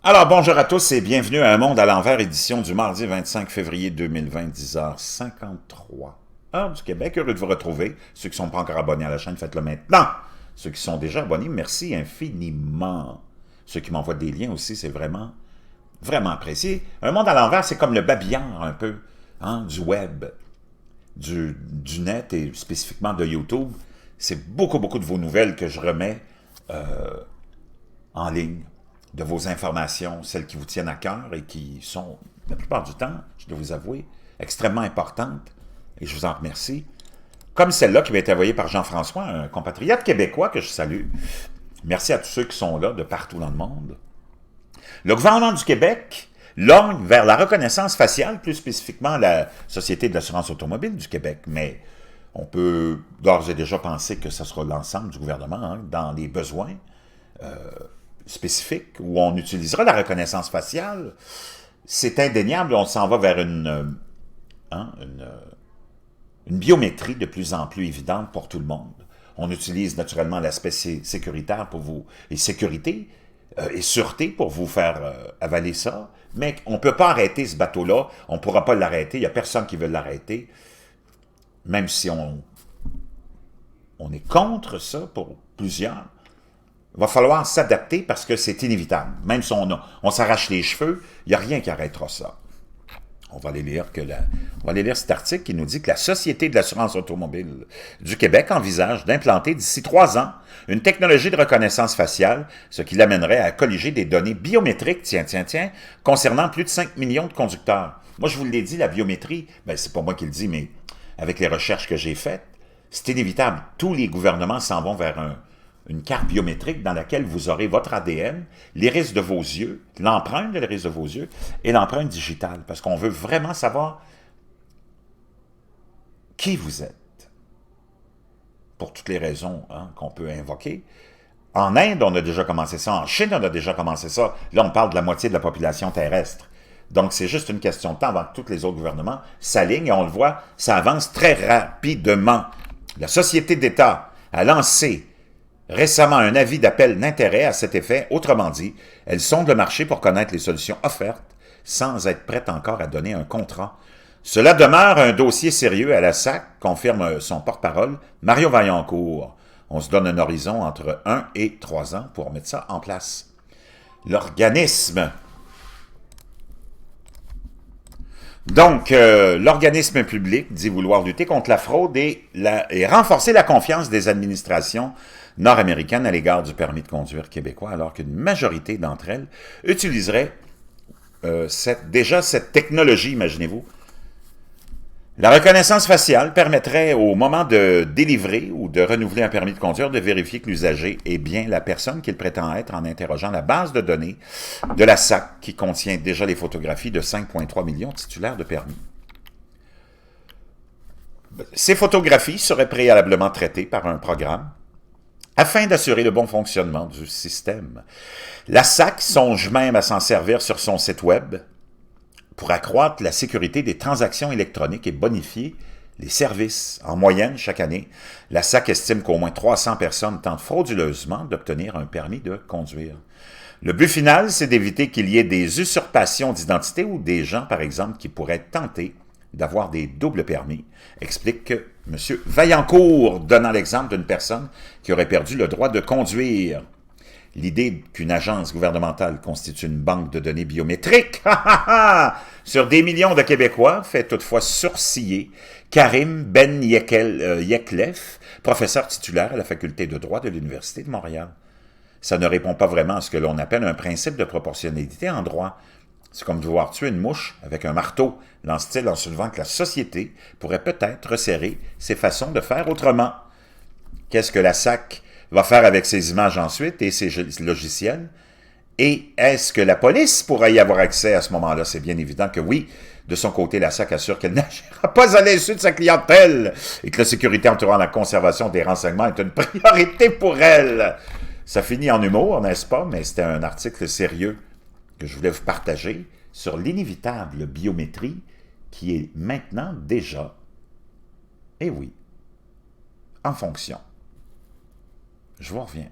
Alors, bonjour à tous et bienvenue à Un Monde à l'envers, édition du mardi 25 février 2020, 10h53, heure du Québec. Heureux de vous retrouver. Ceux qui ne sont pas encore abonnés à la chaîne, faites-le maintenant. Ceux qui sont déjà abonnés, merci infiniment. Ceux qui m'envoient des liens aussi, c'est vraiment, vraiment apprécié. Un Monde à l'envers, c'est comme le babillard un peu, hein, du web, du net et spécifiquement de YouTube. C'est beaucoup, beaucoup de vos nouvelles que je remets en ligne, de vos informations, celles qui vous tiennent à cœur et qui sont, la plupart du temps, je dois vous avouer, extrêmement importantes, et je vous en remercie. Comme celle-là qui m'a été envoyée par Jean-François, un compatriote québécois que je salue. Merci à tous ceux qui sont là de partout dans le monde. Le gouvernement du Québec lorgne vers la reconnaissance faciale, plus spécifiquement la Société de l'assurance automobile du Québec, mais on peut d'ores et déjà penser que ce sera l'ensemble du gouvernement, hein, dans les besoins spécifique où on utilisera la reconnaissance faciale. C'est indéniable, on s'en va vers hein, une biométrie de plus en plus évidente pour tout le monde. On utilise naturellement l'aspect sécuritaire pour vous, et sécurité et sûreté pour vous faire avaler ça, mais on ne peut pas arrêter ce bateau-là, on ne pourra pas l'arrêter, il n'y a personne qui veut l'arrêter, même si on est contre ça pour plusieurs. Il va falloir s'adapter parce que c'est inévitable. Même si on s'arrache les cheveux, il n'y a rien qui arrêtera ça. On va aller lire cet article qui nous dit que la Société de l'assurance automobile du Québec envisage d'implanter d'ici 3 ans une technologie de reconnaissance faciale, ce qui l'amènerait à colliger des données biométriques, tiens, concernant plus de 5 millions de conducteurs. Moi, je vous l'ai dit, la biométrie, ben, c'est pas moi qui le dis, mais avec les recherches que j'ai faites, c'est inévitable. Tous les gouvernements s'en vont vers une carte biométrique dans laquelle vous aurez votre ADN, l'iris de vos yeux, l'empreinte de l'iris de vos yeux et l'empreinte digitale, parce qu'on veut vraiment savoir qui vous êtes, pour toutes les raisons hein, qu'on peut invoquer. En Inde, on a déjà commencé ça. En Chine, on a déjà commencé ça. Là, on parle de la moitié de la population terrestre. Donc, c'est juste une question de temps avant que tous les autres gouvernements s'alignent, et on le voit, ça avance très rapidement. La Société d'État a lancé récemment un avis d'appel d'intérêt à cet effet. Autrement dit, elle sonde le marché pour connaître les solutions offertes sans être prête encore à donner un contrat. Cela demeure un dossier sérieux à la SAC, confirme son porte-parole, Mario Vaillancourt. On se donne un horizon entre 1 et 3 ans pour mettre ça en place. L'organisme. Donc, l'organisme public dit vouloir lutter contre la fraude et renforcer la confiance des administrations nord-américaines à l'égard du permis de conduire québécois, alors qu'une majorité d'entre elles utiliseraient déjà cette technologie, imaginez-vous. La reconnaissance faciale permettrait, au moment de délivrer ou de renouveler un permis de conduire, de vérifier que l'usager est bien la personne qu'il prétend être en interrogeant la base de données de la SAC, qui contient déjà les photographies de 5,3 millions de titulaires de permis. Ces photographies seraient préalablement traitées par un programme afin d'assurer le bon fonctionnement du système. La SAC songe même à s'en servir sur son site web pour accroître la sécurité des transactions électroniques et bonifier les services. En moyenne, chaque année, la SAC estime qu'au moins 300 personnes tentent frauduleusement d'obtenir un permis de conduire. Le but final, c'est d'éviter qu'il y ait des usurpations d'identité ou des gens, par exemple, qui pourraient tenter d'avoir des doubles permis, explique M. Vaillancourt, donnant l'exemple d'une personne qui aurait perdu le droit de conduire. L'idée qu'une agence gouvernementale constitue une banque de données biométriques sur des millions de Québécois fait toutefois sourciller Karim Ben Yeklef, professeur titulaire à la faculté de droit de l'Université de Montréal. Ça ne répond pas vraiment à ce que l'on appelle un principe de proportionnalité en droit. C'est comme devoir tuer une mouche avec un marteau, lance-t-il en soulevant que la société pourrait peut-être resserrer ses façons de faire autrement. Qu'est-ce que la SAC va faire avec ces images ensuite et ces logiciels? Et est-ce que la police pourra y avoir accès à ce moment-là? C'est bien évident que oui. De son côté, la SAC assure qu'elle n'agira pas à l'insu de sa clientèle et que la sécurité entourant la conservation des renseignements est une priorité pour elle. Ça finit en humour, n'est-ce pas? Mais c'était un article sérieux que je voulais vous partager sur l'inévitable biométrie qui est maintenant déjà, eh oui, en fonction. Je vous reviens.